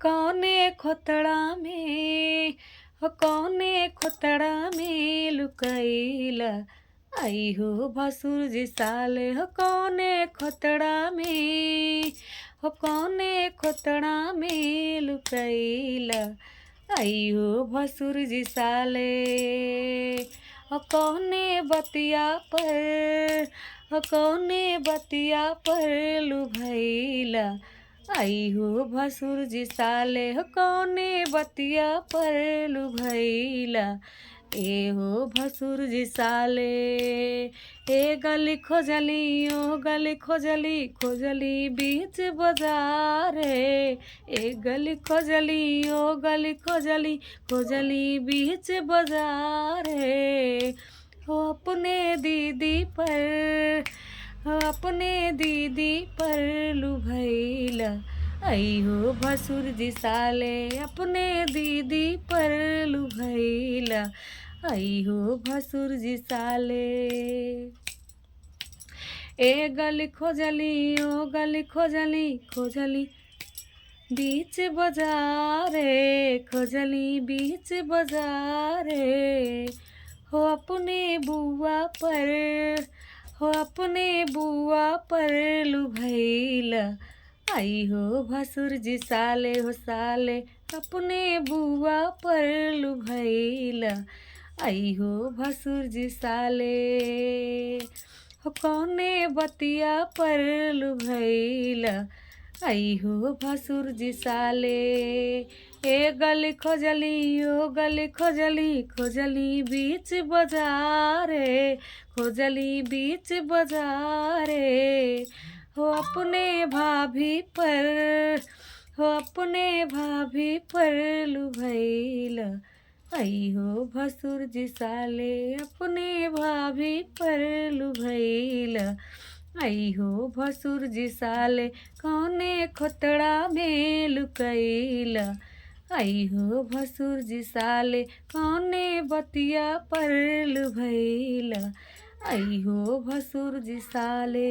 कौने खोतड़ा में हो कौने खोतड़ा में लुकाइला आई हो भसुर जी साले हो कौने खोतड़ा में हो कौने खोतड़ा में लुकाइला आई हो भसुर जी साले हो कौने बतिया पर हो कौने बतिया पर लुभाइला आई हो भसुर जी साले हो कौने बतिया पर लुभाइला ए हो भसुर जी साले ए गली खोजली ओ गली खोजली खोजली बीच बाजार ए गली खोजली ओ गली खोजली खोजली बीच बाजार हो अपने दीदी पर हो अपने दीदी पर लुभाइला आई हो भसुर जी साले अपने दीदी पर लुभाइला आई हो भसुर जी साले ए गली खोजली ओ गली खोजली खोजली बीच बाजार खोजली बीच बाजार हो अपने बुआ पर हो अपने बुआ पर लुभाइला आई हो भसुर जी साले हो साले अपने बुआ पर लुभाइला आई हो भसुर जी साले हो कौने बतिया पर लुभाइला आई हो भसुर जी साले ए गली खोजली ओ गली खोजली खोजली बीच बाजार खोजली बीच बाजार हो अपने भाभी पर हो अपने भाभी पर लुभाइला आई हो भसुर जी साले अपने भाभी पर लुभाइला आई हो भसुर जी साले कौने खोतड़ा में लुकाइला आई हो भसुर जी साले कौने बतिया पर लुभाइला आई हो भसुर जी साले।